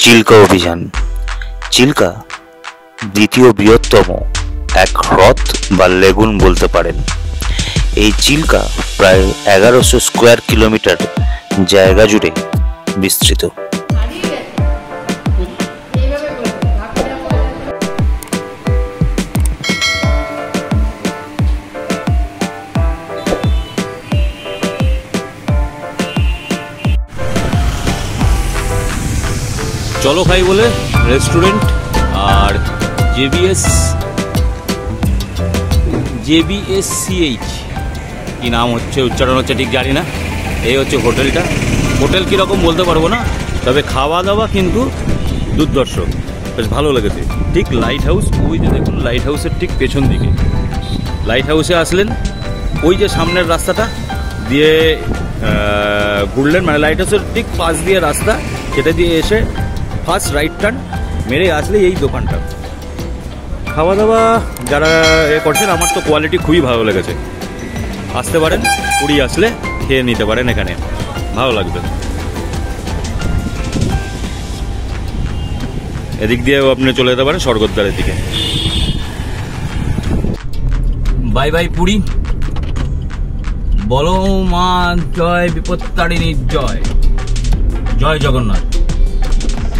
চিল্কা অভিযান। চিল্কা দ্বিতীয় বৃহত্তম এক হ্রদ বা লেগুন বলতে পারেন। এই চিল্কা প্রায় 1100 স্কোয়ার কিলোমিটার জায়গা জুড়ে বিস্তৃত। চলো খাই বলে রেস্টুরেন্ট আর JBSCH কি নাম হচ্ছে, উচ্চারণ হচ্ছে ঠিক জানি না। এই হচ্ছে হোটেলটা। হোটেল কীরকম বলতে পারবো না, তবে খাওয়া দাওয়া কিন্তু দুর্ধর্ষ, বেশ ভালো লেগেছে। ঠিক লাইট হাউস, ওই যে দেখুন লাইট হাউসের ঠিক পেছন দিকে। লাইট হাউসে আসলেন, ওই যে সামনের রাস্তাটা দিয়ে ঘুরলেন, মানে লাইট হাউসের ঠিক পাশ দিয়ে রাস্তা, সেটা দিয়ে এসে ফার্স্ট রাইট টার্ন মেরে আসলে এই দোকানটা। খাওয়া দাওয়া যারা করছেন, আমার তো কোয়ালিটি খুবই ভালো লেগেছে। আসতে পারেন, পুরী আসলে খেয়ে নিতে পারেন, এখানে ভালো লাগবে। এদিক দিয়েও আপনি চলে যেতে পারেন স্বর্গদ্বারের দিকে। বাই বাই পুরী, বলো মা জয়, বিপত্তারিণীর জয়, জয় জগন্নাথ।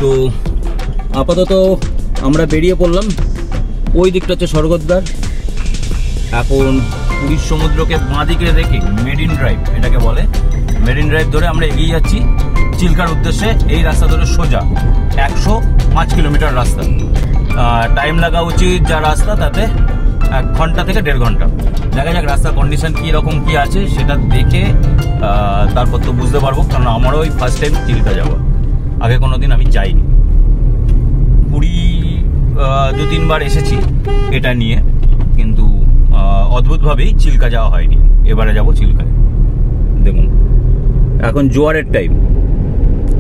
তো আপাতত আমরা বেরিয়ে পড়লাম। ওই দিকটা হচ্ছে স্বর্গদ্বার। এখন পুরীর সমুদ্রকে বাঁ দিকে রেখে মেরিন ড্রাইভ, এটাকে বলে মেরিন ড্রাইভ, ধরে আমরা এগিয়ে যাচ্ছি চিল্কার উদ্দেশ্যে। এই রাস্তা ধরে সোজা 105 কিলোমিটার রাস্তা। টাইম লাগা উচিত যা রাস্তা, তাতে 1 ঘন্টা থেকে 1.5 ঘন্টা। দেখা যাক রাস্তার কন্ডিশন কী রকম কী আছে, সেটা দেখে তারপর তো বুঝতে পারবো। কারণ আমারও ওই ফার্স্ট টাইম চিল্কা যাওয়া, আগে কোনোদিন আমি যাইনি। পুরী 2-3 বার এসেছি এটা নিয়ে, কিন্তু অদ্ভুতভাবেই চিল্কা যাওয়া হয়নি। এবারে যাব চিল্কায়। দেখুন এখন জোয়ারের টাইম,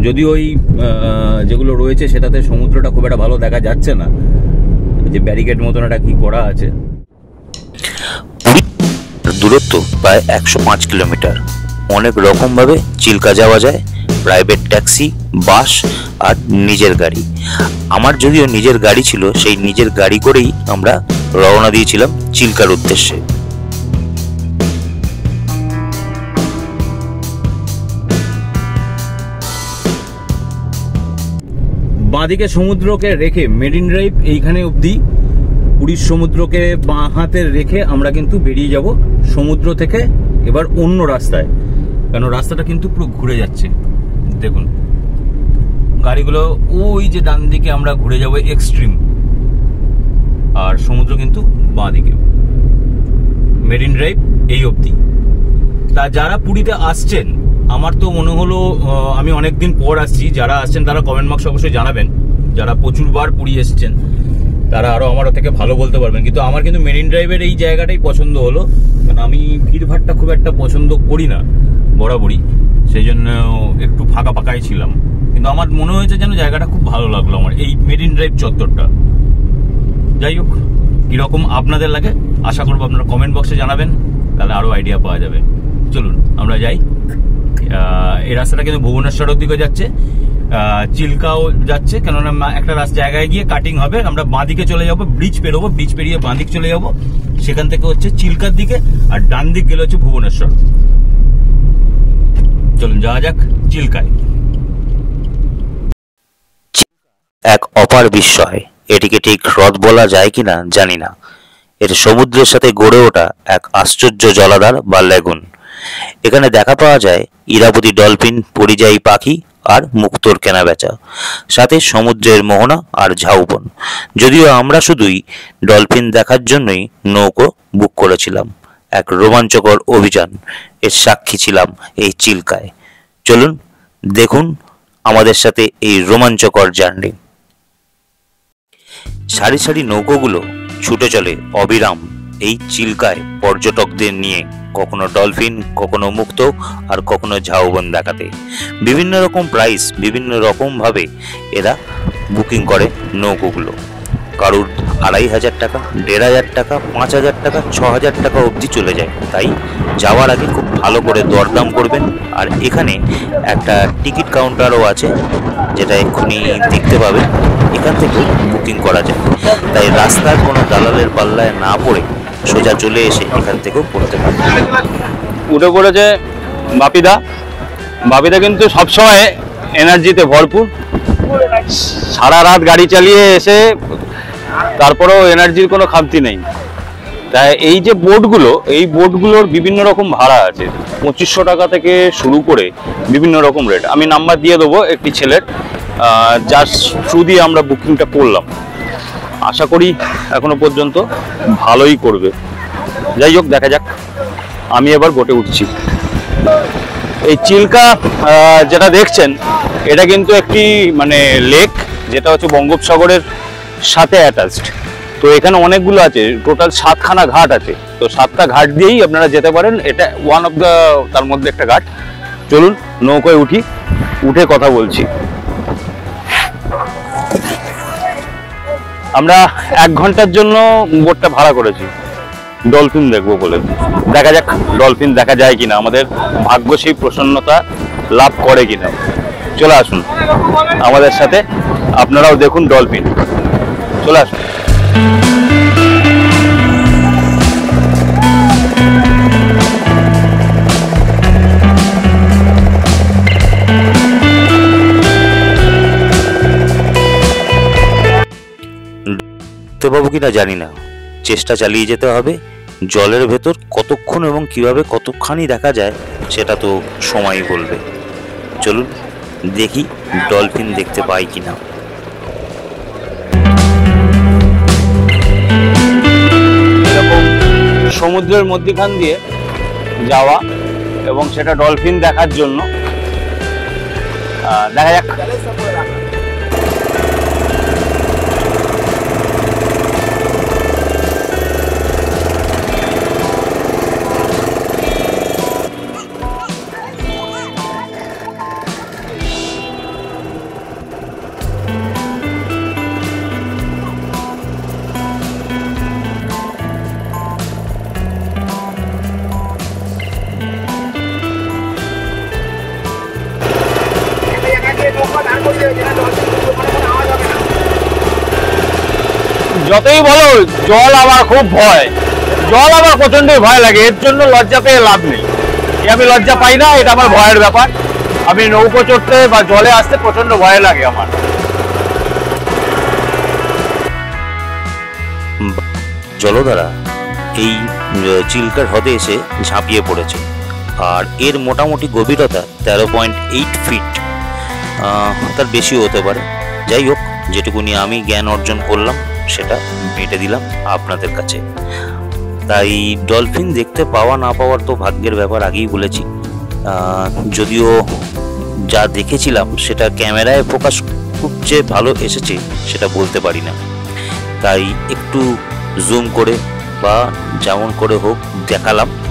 যদি ওই যেগুলো রয়েছে সেটাতে সমুদ্রটা খুব একটা ভালো দেখা যাচ্ছে না, যে ব্যারিকেড মতন একটা কি করা আছে। দূরত্ব প্রায় 105 কিলোমিটার। অনেক রকমভাবে চিল্কা যাওয়া যায়, প্রাইভেট ট্যাক্সি, বাস আর নিজের গাড়ি। আমার যদিও নিজের গাড়ি ছিল, সেই নিজের গাড়ি করেই আমরা রওনা দিয়েছিলাম চিল্কার উদ্দেশ্যে। বাঁদিকে সমুদ্রকে রেখে মেরিন ড্রাইভ এইখানে অবধি, পুরীর সমুদ্রকে বাঁ হাতে রেখে আমরা কিন্তু বেরিয়ে যাব সমুদ্র থেকে এবার অন্য রাস্তায়। কারণ রাস্তাটা কিন্তু পুরো ঘুরে যাচ্ছে। দেখুন গাড়িগুলো ওই যে ডান দিকে, আমরা ঘুরে যাব এক্সট্রিম, আর সমুদ্র কিন্তু বাঁ দিকে। মেরিন ড্রাইভ এই অবধি। তা যারা পুরীতে আসছেন, আমার তো মনে হলো আমি অনেকদিন পর আসছি, যারা আসছেন তারা কমেন্ট বক্সে অবশ্যই জানাবেন। যারা প্রচুরবার পুরী এসছেন তারা আরো আমার থেকে ভালো বলতে পারবেন। কিন্তু আমার কিন্তু মেরিন ড্রাইভের এই জায়গাটাই পছন্দ হলো, কারণ আমি ভিড়ভাড়টা খুব একটা পছন্দ করি না বরাবরই, সেই জন্য একটু ফাঁকা ফাঁকাই ছিলাম। কিন্তু আমার মনে হয়েছে যেন জায়গাটা খুব ভালো লাগলো আমার, এই মেরিন ড্রাইভ চত্বরটা। যাই হোক, কিরকম আপনাদের লাগে আশা করবো আপনারা কমেন্ট বক্সে জানাবেন, তাহলে আরো আইডিয়া পাওয়া যাবে। চলুন আমরা যাই। এই রাস্তাটা কিন্তু ভুবনেশ্বরের দিকে যাচ্ছে, চিল্কাও যাচ্ছে, কেননা একটা জায়গায় গিয়ে কাটিং হবে। আমরা বাঁদিকে চলে যাবো, ব্রিজ পেরোবো, ব্রিজ পেরিয়ে বাঁদিকে চলে যাবো, সেখান থেকে হচ্ছে চিল্কার দিকে, আর ডান দিক গেলে হচ্ছে ভুবনেশ্বর। চলুন যাওয়া যাক চিল্কায়। এক অপার বিস্ময়, এটিকে ঠিক হ্রদ বলা যায় কিনা জানি না। এর সমুদ্রের সাথে গড়ে ওঠা এক আশ্চর্য জলাধার বা লেগুন। এখানে দেখা পাওয়া যায় ইরাবতী ডলফিন, পরিযায়ী পাখি আর মুক্তোর কেনাবেচা, সাথে সমুদ্রের মোহনা আর ঝাউবন। যদিও আমরা শুধুই ডলফিন দেখার জন্যই নৌকো বুক করেছিলাম। এক রোমাঞ্চকর অভিযান এর সাক্ষী ছিলাম এই চিল্কায়। চলুন দেখুন আমাদের সাথে এই রোমাঞ্চকর জার্নি। সারি সারি নৌকোগুলো ছুটে চলে অবিরাম এই চিল্কায় পর্যটকদের নিয়ে, কখনো ডলফিন, কখনো মুক্ত, আর কখনো ঝাউবন দেখাতে। বিভিন্ন রকম প্রাইস, বিভিন্ন রকম ভাবে এরা বুকিং করে নৌকোগুলো। কারুর 2500 টাকা, 1500 টাকা, 5000 টাকা, 6000 টাকা অবধি চলে যায়। তাই যাওয়ার আগে খুব ভালো করে দরদাম করবেন। আর এখানে একটা টিকিট কাউন্টারও আছে, যেটা এক্ষুনি দেখতে পাবেন। এখান থেকে বুকিং করা যায়, তাই রাস্তার কোনো দালালের পাল্লায় না পড়ে সোজা চলে এসে এখান থেকেও করতে পারবেন। উঠে পড়েছে বাপিদা। বাপিদা কিন্তু সবসময় এনার্জিতে ভরপুর, সারা রাত গাড়ি চালিয়ে এসে তারপরেও এনার্জির কোনো খামতি নেই। তাই এই যে বোটগুলো, এই বোটগুলোর বিভিন্ন রকম ভাড়া আছে, 2500 টাকা থেকে শুরু করে বিভিন্ন রকম রেট। আমি নাম্বার দিয়ে দেবো একটি ছেলের, যার থ্রু দিয়ে আমরা বুকিংটা করলাম। আশা করি এখনো পর্যন্ত ভালোই করবে। যাই হোক, দেখা যাক। আমি এবার বোটে উঠছি। এই চিল্কা যেটা দেখছেন, এটা কিন্তু একটি মানে লেক, যেটা হচ্ছে বঙ্গোপসাগরের সাথে অ্যাটাচড। তো এখানে অনেকগুলো আছে, টোটাল 7খানা ঘাট আছে। তো 7টা ঘাট দিয়েই আপনারা যেতে পারেন। এটা ওয়ান অফ দ্য তার মধ্যে একটা ঘাট। চলুন নৌকায় উঠি, উঠে কথা বলছি। আমরা 1 ঘন্টার জন্য বোটটা ভাড়া করেছি, ডলফিন দেখবো বলে। দেখা যাক ডলফিন দেখা যায় কিনা, আমাদের ভাগ্য সেই প্রসন্নতা লাভ করে কিনা। চলে আসুন আমাদের সাথে, আপনারাও দেখুন ডলফিন। চলে আসুন। দেখতে পাবো কিনা জানি না, চেষ্টা চালিয়ে যেতে হবে। জলের ভেতর কতক্ষণ এবং কিভাবে কতখানি দেখা যায় সেটা তো সময়ই বলবে। চলুন দেখি ডলফিন দেখতে পাই কিনা। এরকম সমুদ্রের মধ্যখান দিয়ে যাওয়া এবং সেটা ডলফিন দেখার জন্য। দেখা যাক। যতই বলো জল আমার খুব ভয়, জল আমার প্রচন্ডই ভয় লাগে। এর জন্য লজ্জা পেয়ে লাভ নেই। আমি লজ্জা পাই না, এটা আমার ভয়ের ব্যাপার। আমি নৌকো চড়তে বা জলে আসতে প্রচন্ড ভয় লাগে আমার। জলধারা এই চিল্কার হ্রদে এসে ঝাঁপিয়ে পড়েছে, আর এর মোটামুটি গভীরতা 13.8 ফিট, তার বেশিও হতে পারে। যাই হোক, যেটুকুনি আমি জ্ঞান অর্জন করলাম সেটা বেঁটে দিলাম আপনাদের কাছে। তাই ডলফিন দেখতে পাওয়া না পাওয়ার তো ভাগ্যের ব্যাপার, আগেই বলেছি। যদিও যা দেখেছিলাম সেটা ক্যামেরায় ফোকাস খুব যে ভালো এসেছে সেটা বলতে পারি না। তাই একটু জুম করে বা যেমন করে হোক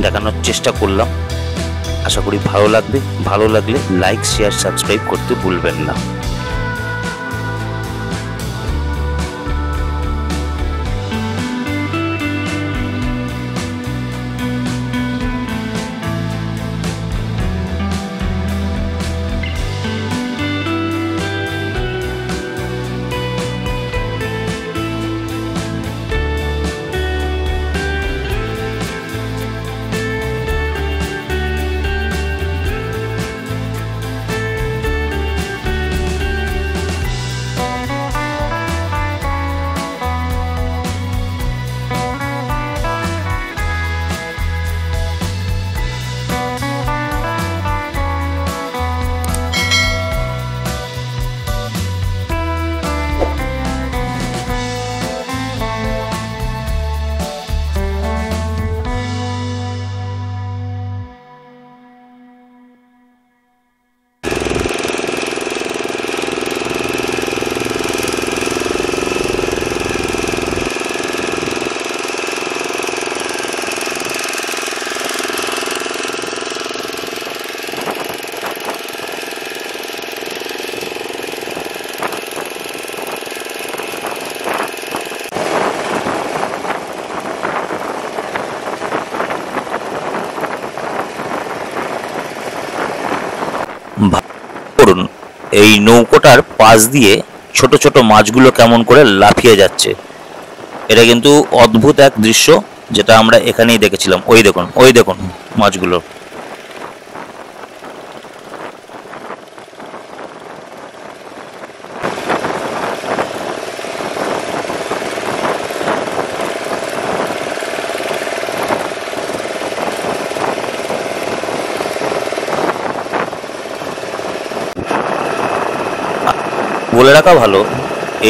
দেখানোর চেষ্টা করলাম। আশা করি ভালো লাগবে। ভালো লাগলে লাইক, শেয়ার, সাবস্ক্রাইব করতে ভুলবেন না। এই নৌকোটার পাশ দিয়ে ছোট ছোট মাছগুলো কেমন করে লাফিয়ে যাচ্ছে। এটা কিন্তু অদ্ভুত এক দৃশ্য, যেটা আমরা এখানেই দেখেছিলাম। ওই দেখুন মাছগুলো। বলে রাখা ভালো,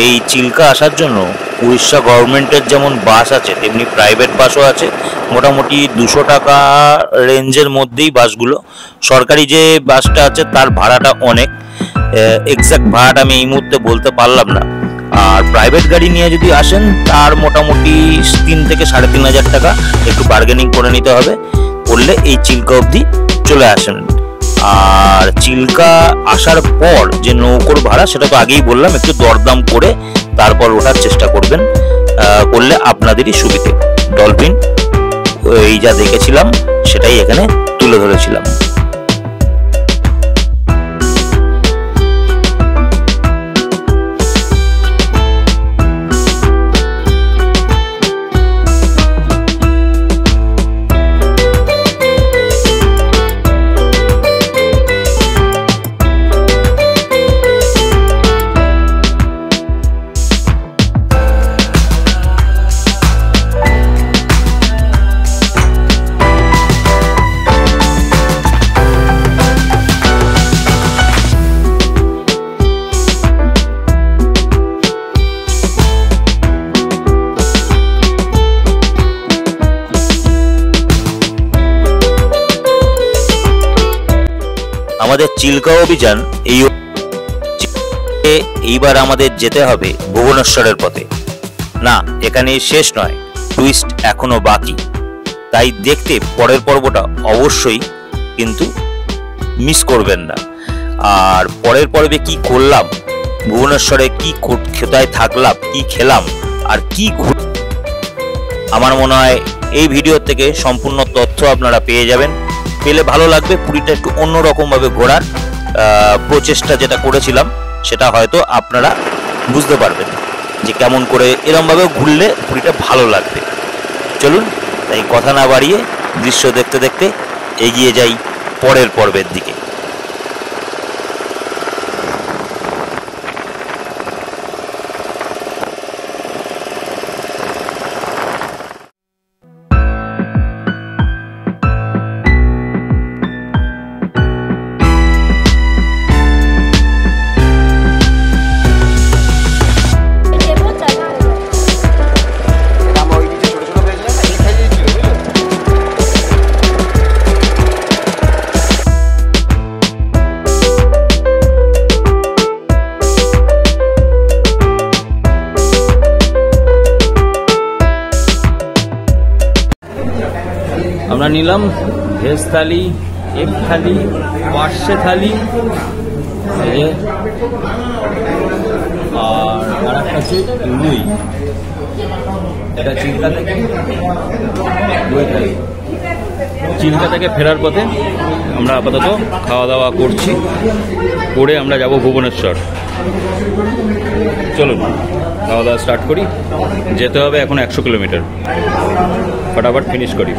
এই চিল্কা আসার জন্য উড়িষ্যা গভর্নমেন্টের যেমন বাস আছে তেমনি প্রাইভেট বাসও আছে। মোটামুটি 200 টাকা রেঞ্জের মধ্যেই বাসগুলো। সরকারি যে বাসটা আছে তার ভাড়াটা অনেক, এক্সাক্ট ভাড়াটা আমি এই মুহূর্তে বলতে পারলাম না। আর প্রাইভেট গাড়ি নিয়ে যদি আসেন তার মোটামুটি 3 থেকে 3,500 টাকা একটু বার্গেনিং করে নিতে হবে, করলে এই চিল্কা অবধি চলে আসেন। আর চিল্কা আসার পর যে নৌকোর ভাড়া সেটা তো আগেই বললাম, একটু দরদাম করে তারপর ওঠার চেষ্টা করবেন, করলে আপনাদেরই সুবিধে। ডলফিন এই যা দেখেছিলাম সেটাই এখানে তুলে ধরেছিলাম। আমাদের চিল্কা অভিযান এইবার আমাদের যেতে হবে ভুবনেশ্বরের পথে। না, এখানে শেষ নয়, টুইস্ট এখনো বাকি। তাই দেখতে পরের পর্বটা অবশ্যই কিন্তু মিস করবেন না। আর পরের পর্বে কি করলাম, ভুবনেশ্বরে কি কোথায় থাকলাম, কি খেলাম আর কি আমার মনে হয় এই ভিডিও থেকে সম্পূর্ণ তথ্য আপনারা পেয়ে যাবেন। পেলে ভালো লাগবে। পুরীটা একটু অন্যরকম ভাবে ঘোরার প্রচেষ্টা যেটা করেছিলাম সেটা হয়তো আপনারা বুঝতে পারবেন যে কেমন করে এরকম ভাবে ঘুরলে পুরীটা ভালো লাগবে। চলুন তাই কথা না বাড়িয়ে দৃশ্য দেখতে দেখতে এগিয়ে যাই পরের পর্বের দিকে। আমরা নিলাম ভেজ থালি, এগ থালি, পার্শে থালি, আর একটা হচ্ছে রুই। এটা চিল্কা থেকে রুই থালি। চিল্কা থেকে ফেরার পথে আমরা আপাতত খাওয়া দাওয়া করছি, করে আমরা যাব ভুবনেশ্বর। চলুন খাওয়া দাওয়া স্টার্ট করি। যেতে হবে এখন 100 কিলোমিটার, ফটাফট ফিনিশ করি।